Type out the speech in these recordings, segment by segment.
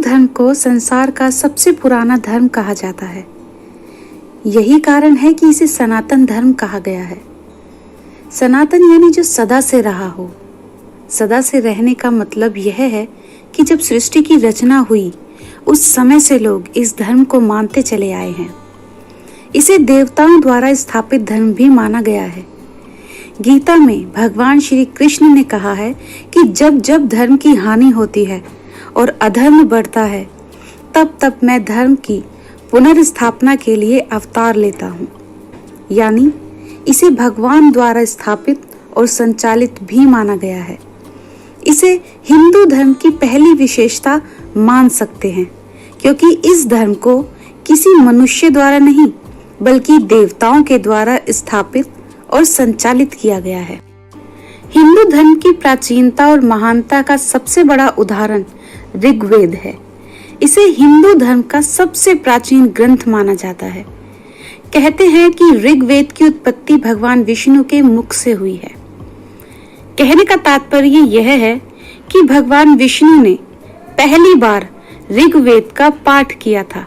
धर्म को संसार का सबसे पुराना धर्म कहा जाता है। यही कारण है कि इसे सनातन धर्म कहा गया है। सनातन यानी जो सदा से रहा हो। सदा से रहने का मतलब यह है कि जब सृष्टि की रचना हुई उस समय से लोग इस धर्म को मानते चले आए हैं। इसे देवताओं द्वारा स्थापित धर्म भी माना गया है। गीता में भगवान श्री कृष्ण ने कहा है कि जब जब धर्म की हानि होती है और अधर्म बढ़ता है, तब तब मैं धर्म की पुनर्स्थापना के लिए अवतार लेता हूँ। यानी इसे भगवान द्वारा स्थापित और संचालित भी माना गया है। इसे हिंदू धर्म की पहली विशेषता मान सकते हैं, क्योंकि इस धर्म को किसी मनुष्य द्वारा नहीं बल्कि देवताओं के द्वारा स्थापित और संचालित किया गया है। हिंदू धर्म की प्राचीनता और महानता का सबसे बड़ा उदाहरण ऋग्वेद है। इसे हिंदू धर्म का सबसे प्राचीन ग्रंथ माना जाता है। कहते हैं कि ऋग्वेद की उत्पत्ति भगवान विष्णु के मुख से हुई है। कहने का तात्पर्य यह है कि भगवान विष्णु ने पहली बार ऋग्वेद का पाठ किया था।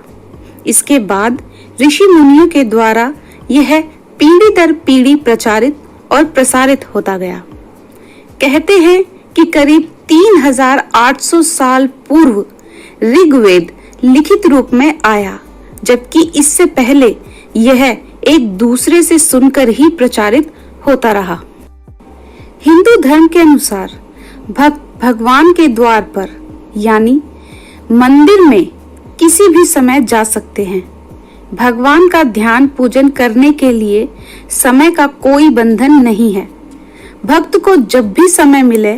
इसके बाद ऋषि मुनियों के द्वारा यह पीढ़ी दर पीढ़ी प्रचारित और प्रसारित होता गया। कहते हैं कि करीब 3800 साल पूर्व ऋग्वेद लिखित रूप में आया, जबकि इससे पहले यह एक दूसरे से सुनकर ही प्रचारित होता रहा। हिंदू धर्म के अनुसार भक्त भगवान के द्वार पर यानी मंदिर में किसी भी समय जा सकते हैं। भगवान का ध्यान पूजन करने के लिए समय का कोई बंधन नहीं है। भक्त को जब भी समय मिले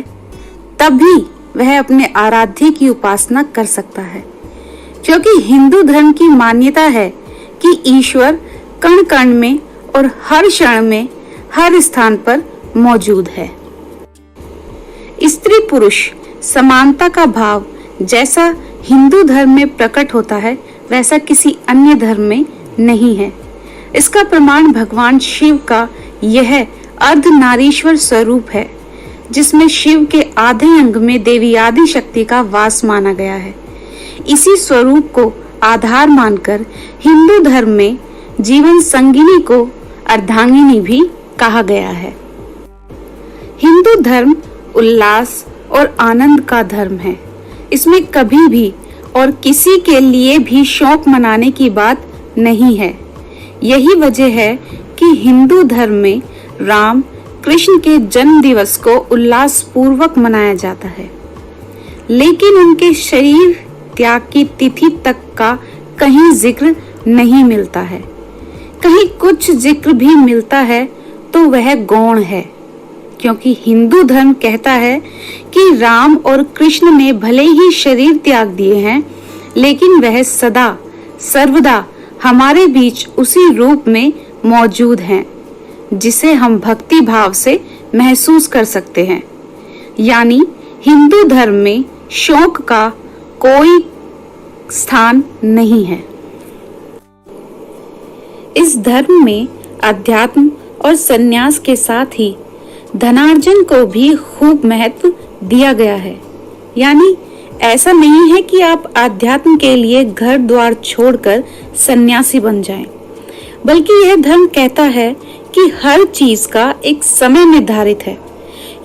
तभी वह अपने आराध्य की उपासना कर सकता है, क्योंकि हिंदू धर्म की मान्यता है कि ईश्वर कण कण में और हर क्षण में हर स्थान पर मौजूद है। स्त्री पुरुष समानता का भाव जैसा हिंदू धर्म में प्रकट होता है, वैसा किसी अन्य धर्म में नहीं है। इसका प्रमाण भगवान शिव का यह अर्धनारीश्वर स्वरूप है, जिसमें शिव के आधे अंग में देवी आदि शक्ति का वास माना गया है। इसी स्वरूप को आधार मानकर हिंदू धर्म में जीवन संगिनी को अर्धांगिनी भी कहा गया है। हिंदू धर्म उल्लास और आनंद का धर्म है। इसमें कभी भी और किसी के लिए भी शौक मनाने की बात नहीं है। यही वजह है कि हिंदू धर्म में राम कृष्ण के जन्म दिवस को उल्लास पूर्वक मनाया जाता है, लेकिन उनके शरीर त्याग की तिथि तक का कहीं जिक्र नहीं मिलता है। कहीं कुछ जिक्र भी मिलता है तो वह गौण है, क्योंकि हिंदू धर्म कहता है कि राम और कृष्ण ने भले ही शरीर त्याग दिए हैं, लेकिन वह सदा सर्वदा हमारे बीच उसी रूप में मौजूद हैं, जिसे हम भक्ति भाव से महसूस कर सकते हैं। यानी हिंदू धर्म में शौक का कोई स्थान नहीं है। इस धर्म में अध्यात्म और संन्यास के साथ ही धनार्जन को भी खूब महत्व दिया गया है। यानी ऐसा नहीं है कि आप अध्यात्म के लिए घर द्वार छोड़कर सन्यासी बन जाएं, बल्कि यह धर्म कहता है कि हर चीज का एक समय निर्धारित है।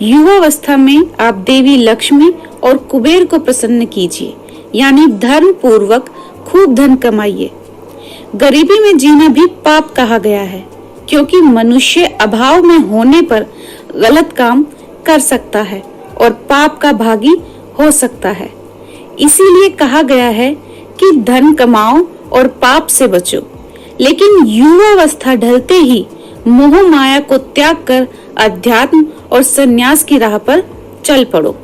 युवावस्था में आप देवी लक्ष्मी और कुबेर को प्रसन्न कीजिए, यानी धर्म पूर्वक खूब धन कमाइए। गरीबी में जीना भी पाप कहा गया है, क्योंकि मनुष्य अभाव में होने पर गलत काम कर सकता है और पाप का भागी हो सकता है। इसीलिए कहा गया है कि धन कमाओ और पाप से बचो, लेकिन युवावस्था ढलते ही मोह माया को त्याग कर अध्यात्म और संन्यास की राह पर चल पड़ो।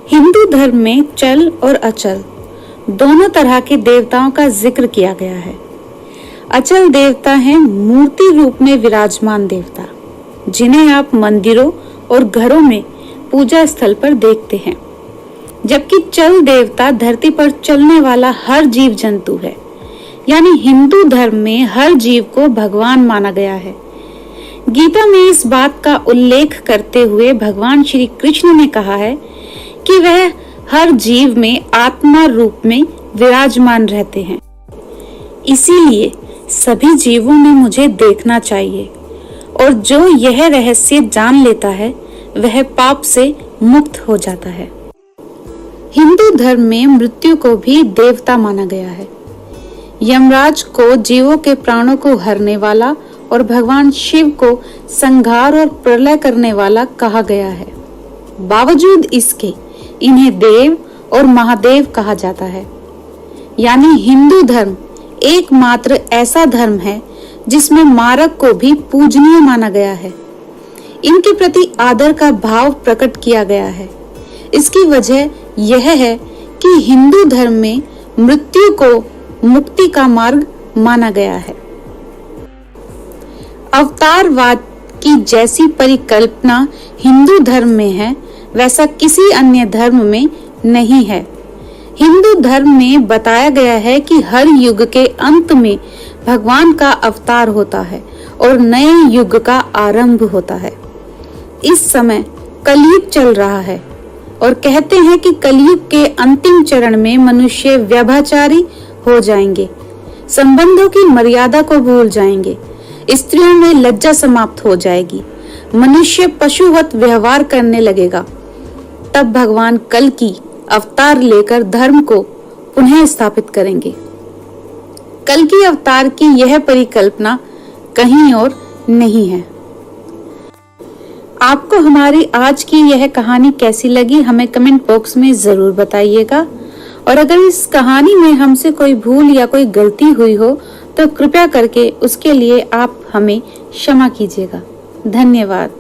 हिंदू धर्म में चल और अचल दोनों तरह के देवताओं का जिक्र किया गया है। अचल देवता हैं मूर्ति रूप में विराजमान देवता, जिन्हें आप मंदिरों और घरों में पूजा स्थल पर देखते हैं, जबकि चल देवता धरती पर चलने वाला हर जीव जंतु है। यानी हिंदू धर्म में हर जीव को भगवान माना गया है। गीता में इस बात का उल्लेख करते हुए भगवान श्री कृष्ण ने कहा है कि वह हर जीव में आत्मा रूप में विराजमान रहते हैं। इसीलिए सभी जीवों में मुझे देखना चाहिए, और जो यह रहस्य जान लेता है वह पाप से मुक्त हो जाता है। हिंदू धर्म में मृत्यु को भी देवता माना गया है। यमराज को जीवों के प्राणों को हरने वाला और भगवान शिव को संहार और प्रलय करने वाला कहा गया है। बावजूद इसके इन्हें देव और महादेव कहा जाता है। यानी हिंदू धर्म एकमात्र ऐसा धर्म है जिसमें मारक को भी पूजनीय माना गया है। इनके प्रति आदर का भाव प्रकट किया गया है। इसकी वजह यह है कि हिंदू धर्म में मृत्यु को मुक्ति का मार्ग माना गया है। अवतारवाद की जैसी परिकल्पना हिंदू धर्म में है, वैसा किसी अन्य धर्म में नहीं है। हिंदू धर्म में बताया गया है कि हर युग के अंत में भगवान का अवतार होता है और नए युग का आरंभ होता है। इस समय कलयुग चल रहा है और कहते हैं कि कलयुग के अंतिम चरण में मनुष्य व्यभिचारी हो जाएंगे, संबंधों की मर्यादा को भूल जाएंगे, स्त्रियों में लज्जा समाप्त हो जाएगी, मनुष्य पशुवत व्यवहार करने लगेगा। तब भगवान कल्कि अवतार लेकर धर्म को पुनः स्थापित करेंगे। कल्कि अवतार की यह परिकल्पना कहीं और नहीं है। आपको हमारी आज की यह कहानी कैसी लगी हमें कमेंट बॉक्स में जरूर बताइएगा, और अगर इस कहानी में हमसे कोई भूल या कोई गलती हुई हो तो कृपया करके उसके लिए आप हमें क्षमा कीजिएगा। धन्यवाद।